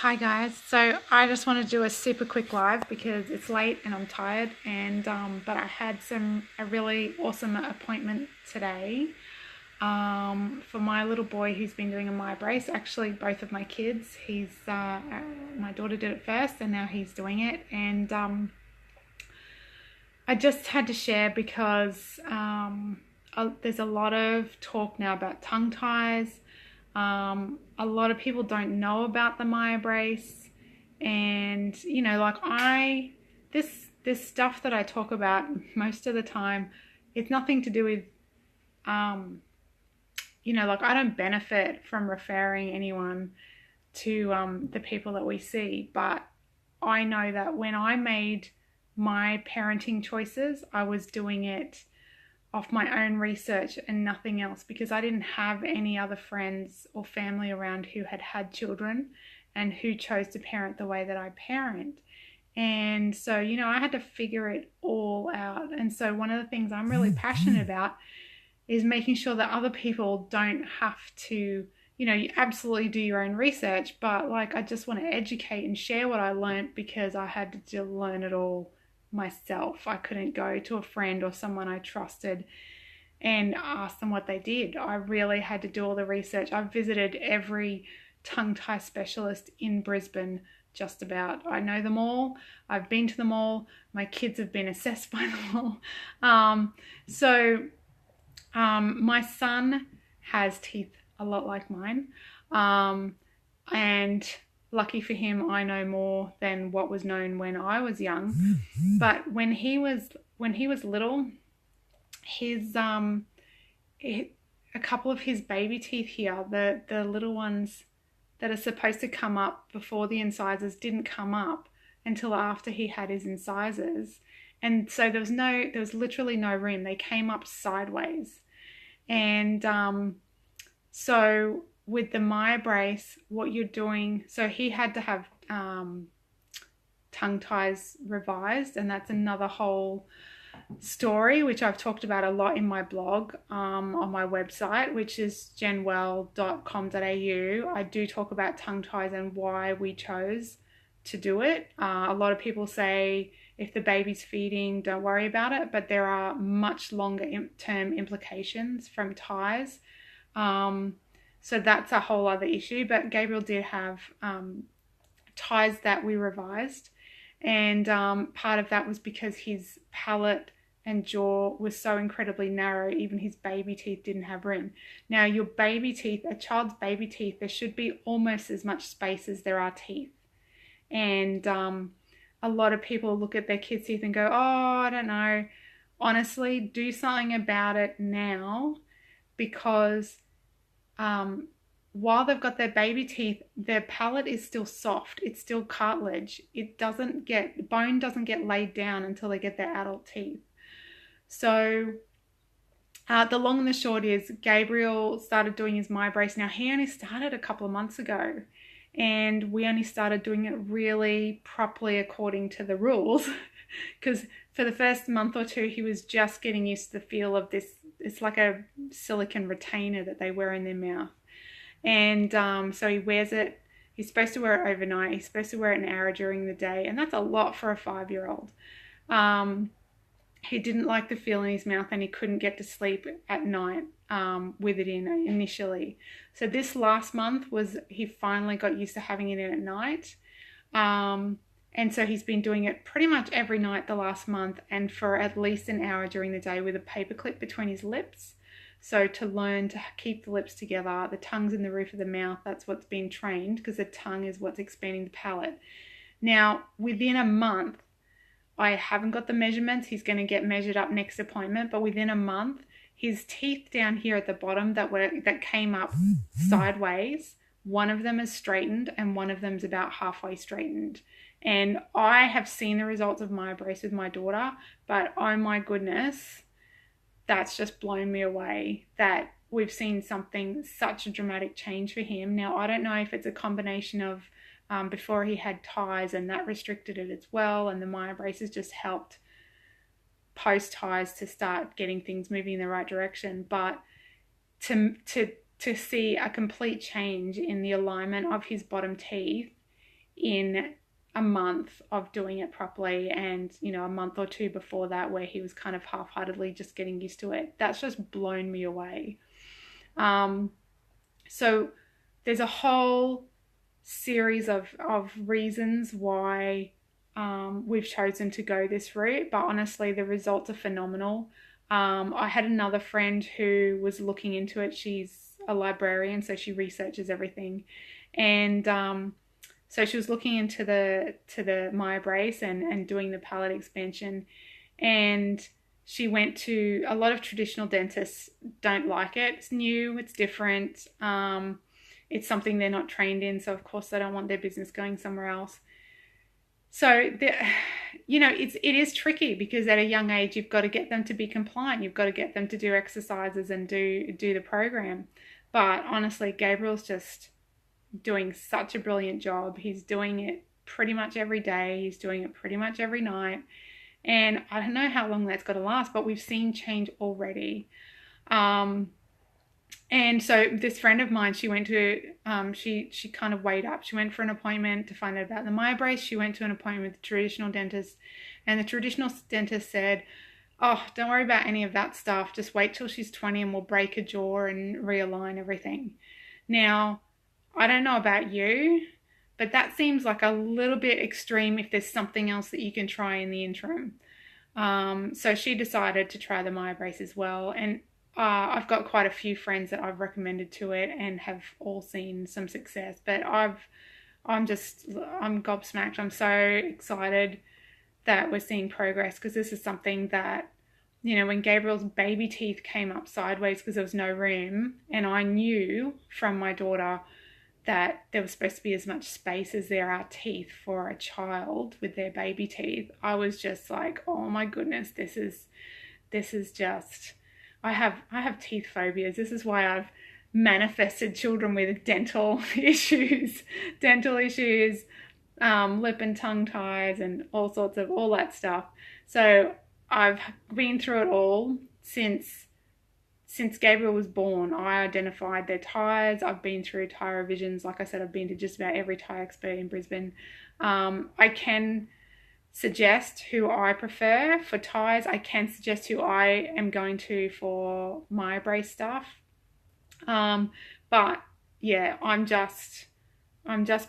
Hi guys, so I just want to do a super quick live because it's late and I'm tired, and but I had a really awesome appointment today for my little boy who's been doing a Myobrace. Actually, both of my kids. My daughter did it first, and now he's doing it, and I just had to share because there's a lot of talk now about tongue ties. A lot of people don't know about the Myobrace, and this stuff that I talk about most of the time, it's nothing to do with I don't benefit from referring anyone to the people that we see, but I know that when I made my parenting choices, I was doing it off my own research and nothing else, because I didn't have any other friends or family around who had had children and who chose to parent the way that I parent. And so, I had to figure it all out. And so one of the things I'm really passionate about is making sure that other people don't have to, you absolutely do your own research, but I just want to educate and share what I learned, because I had to learn it all myself. I couldn't go to a friend or someone I trusted and ask them what they did. I really had to do all the research. I've visited every tongue tie specialist in Brisbane, just about. I know them all. I've been to them all. My kids have been assessed by them all. My son has teeth a lot like mine. And lucky for him, I know more than what was known when I was young. But when he was little, a couple of his baby teeth here, the little ones that are supposed to come up before the incisors, didn't come up until after he had his incisors. And so there was literally no room. They came up sideways. And so with the Myobrace, what you're doing, so he had to have tongue ties revised, and that's another whole story which I've talked about a lot in my blog on my website, which is jenwell.com.au. I do talk about tongue ties and why we chose to do it. A lot of people say if the baby's feeding, don't worry about it, but there are much longer term implications from ties. So that's a whole other issue. But Gabriel did have ties that we revised, and part of that was because his palate and jaw was so incredibly narrow, even his baby teeth didn't have room. Now, your baby teeth, a child's baby teeth, there should be almost as much space as there are teeth. And a lot of people look at their kids' teeth and go, oh, I don't know. Honestly, do something about it now, because while they've got their baby teeth, their palate is still soft. It's still cartilage. Bone doesn't get laid down until they get their adult teeth. So the long and the short is, Gabriel started doing his Myobrace. Now, he only started a couple of months ago, and we only started doing it really properly according to the rules, because for the first month or two, he was just getting used to the feel of this. It's like a silicone retainer that they wear in their mouth. And so he wears it. He's supposed to wear it overnight. He's supposed to wear it an hour during the day, and that's a lot for a 5-year-old. He didn't like the feel in his mouth, and he couldn't get to sleep at night with it in initially. So this last month he finally got used to having it in at night. And so he's been doing it pretty much every night the last month, and for at least an hour during the day with a paperclip between his lips. So to learn to keep the lips together, the tongue's in the roof of the mouth, that's what's been trained, because the tongue is what's expanding the palate. Now, within a month, I haven't got the measurements. He's going to get measured up next appointment, but within a month, his teeth down here at the bottom that came up sideways, one of them is straightened and one of them's about halfway straightened. And I have seen the results of Myobrace with my daughter, but oh my goodness, that's just blown me away that we've seen such a dramatic change for him. Now, I don't know if it's a combination of before he had ties and that restricted it as well, and the Myobrace has just helped post ties to start getting things moving in the right direction. But to see a complete change in the alignment of his bottom teeth in a month of doing it properly, and a month or two before that where he was kind of half-heartedly just getting used to it. That's just blown me away. So there's a whole series of reasons why we've chosen to go this route, but honestly the results are phenomenal. I had another friend who was looking into it. She's a librarian, so she researches everything, and so she was looking into the Myobrace and doing the palate expansion, and she went to a lot of traditional dentists. Don't like it. It's new, it's different, it's something they're not trained in, so of course they don't want their business going somewhere else. So it is tricky, because at a young age you've got to get them to be compliant, you've got to get them to do exercises and do the program. But honestly, Gabriel's just doing such a brilliant job. He's doing it pretty much every day, he's doing it pretty much every night, and I don't know how long that's got to last, but we've seen change already. And so this friend of mine, she went to, she kind of weighed up. She went for an appointment to find out about the Myobrace. She went to an appointment with the traditional dentist, and the traditional dentist said, oh, don't worry about any of that stuff. Just wait till she's 20 and we'll break her jaw and realign everything. Now, I don't know about you, but that seems like a little bit extreme if there's something else that you can try in the interim. So she decided to try the Myobrace as well, and I've got quite a few friends that I've recommended to it and have all seen some success. But I'm gobsmacked. I'm so excited that we're seeing progress, because this is something that, when Gabriel's baby teeth came up sideways because there was no room, and I knew from my daughter that there was supposed to be as much space as there are teeth for a child with their baby teeth, I was just like, oh my goodness, this is just, I have teeth phobias. This is why I've manifested children with dental issues, lip and tongue ties, and all that stuff. So I've been through it all since Gabriel was born. I identified their tires. I've been through tire revisions. Like I said, I've been to just about every tire expert in Brisbane. I can suggest who I prefer for tires. I can suggest who I am going to for Myobrace stuff. But yeah, I'm just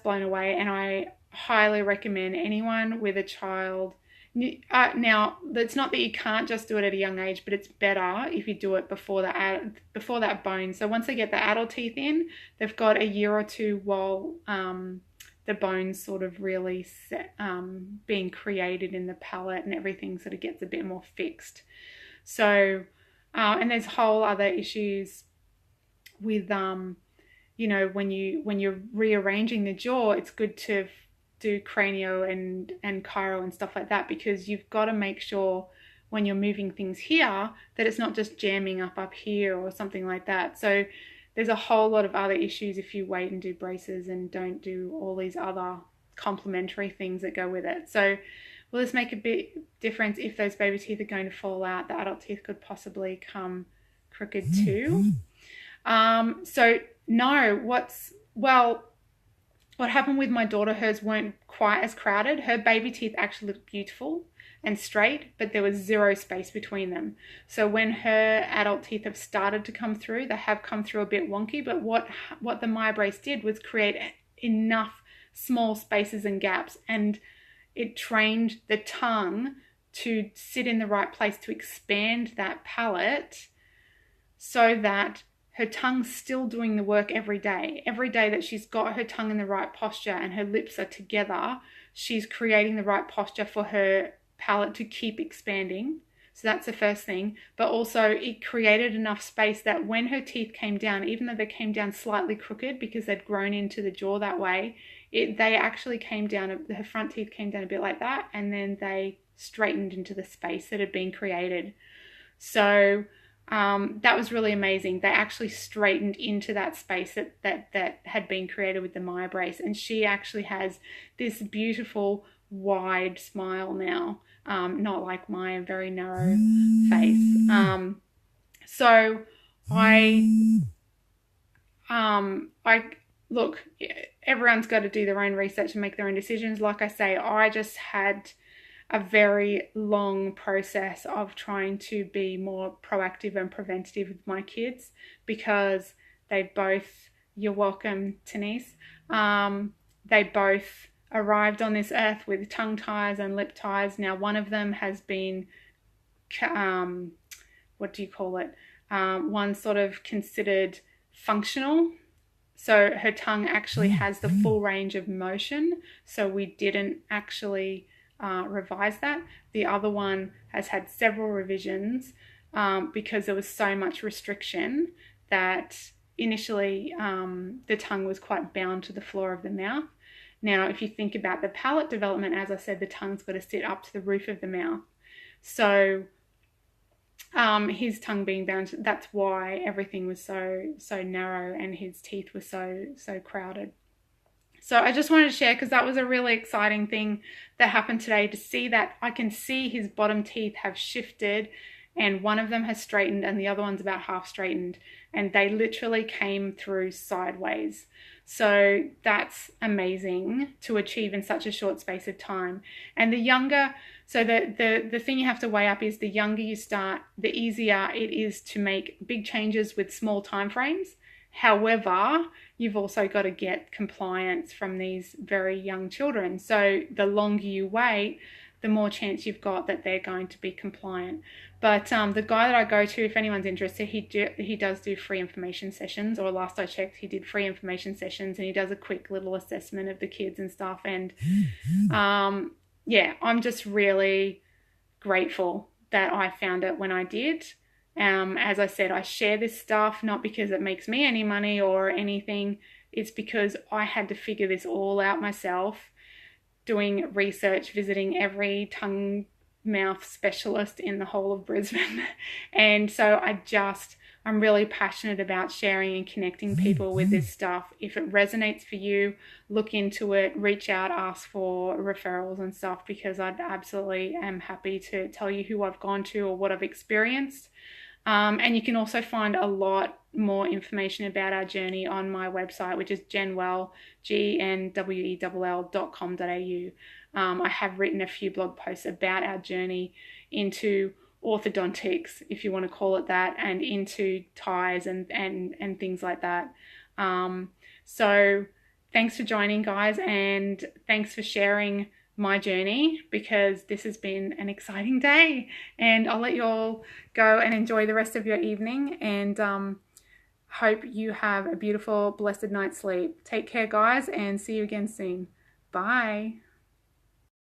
blown away, and I highly recommend anyone with a child. Now, it's not that you can't just do it at a young age, but it's better if you do it before that bone. So once they get the adult teeth in, they've got a year or two while the bones sort of really being created in the palate, and everything sort of gets a bit more fixed. So, and there's whole other issues with, when you're rearranging the jaw, it's good to do cranio and chiro and stuff like that, because you've got to make sure when you're moving things here that it's not just jamming up here or something like that. So there's a whole lot of other issues if you wait and do braces and don't do all these other complementary things that go with it. So will this make a big difference if those baby teeth are going to fall out? The adult teeth could possibly come crooked too. So no, what happened with my daughter, hers weren't quite as crowded. Her baby teeth actually looked beautiful and straight, but there was zero space between them. So when her adult teeth have started to come through, they have come through a bit wonky, but what the Myobrace did was create enough small spaces and gaps, and it trained the tongue to sit in the right place to expand that palate, so that her tongue's still doing the work every day. Every day that she's got her tongue in the right posture and her lips are together, she's creating the right posture for her palate to keep expanding. So that's the first thing. But also it created enough space that when her teeth came down, even though they came down slightly crooked because they'd grown into the jaw that way, they actually came down, her front teeth came down a bit like that, and then they straightened into the space that had been created. So that was really amazing. They actually straightened into that space that had been created with the Myobrace, and she actually has this beautiful wide smile now, not like my very narrow face. So I look, everyone's got to do their own research and make their own decisions. Like I say, I just had a very long process of trying to be more proactive and preventative with my kids, because they both, you're welcome, Denise, they both arrived on this earth with tongue ties and lip ties. Now, one of them has been, what do you call it? One sort of considered functional. So her tongue actually has the full range of motion. So we didn't actually revise that. The other one has had several revisions because there was so much restriction that initially the tongue was quite bound to the floor of the mouth. Now, if you think about the palate development, as I said, the tongue's got to sit up to the roof of the mouth. So his tongue being bound, that's why everything was so narrow and his teeth were so crowded. So I just wanted to share, because that was a really exciting thing that happened today, to see that I can see his bottom teeth have shifted, and one of them has straightened and the other one's about half straightened, and they literally came through sideways. So that's amazing to achieve in such a short space of time. And the younger, so the thing you have to weigh up is the younger you start, the easier it is to make big changes with small time frames. However, you've also got to get compliance from these very young children. So the longer you wait, the more chance you've got that they're going to be compliant. But the guy that I go to, if anyone's interested, he does do free information sessions, or last I checked, he did free information sessions, and he does a quick little assessment of the kids and stuff. And yeah, I'm just really grateful that I found it when I did. As I said, I share this stuff not because it makes me any money or anything. It's because I had to figure this all out myself, doing research, visiting every tongue mouth specialist in the whole of Brisbane. And so I'm really passionate about sharing and connecting people with this stuff. If it resonates for you, look into it, reach out, ask for referrals and stuff, because I absolutely am happy to tell you who I've gone to or what I've experienced. And you can also find a lot more information about our journey on my website, which is genwell, GNWELL.com.au. I have written a few blog posts about our journey into orthodontics, if you want to call it that, and into ties and things like that. So thanks for joining, guys, and thanks for sharing my journey, because this has been an exciting day, and I'll let you all go and enjoy the rest of your evening, and hope you have a beautiful, blessed night's sleep. Take care, guys, and see you again soon. Bye.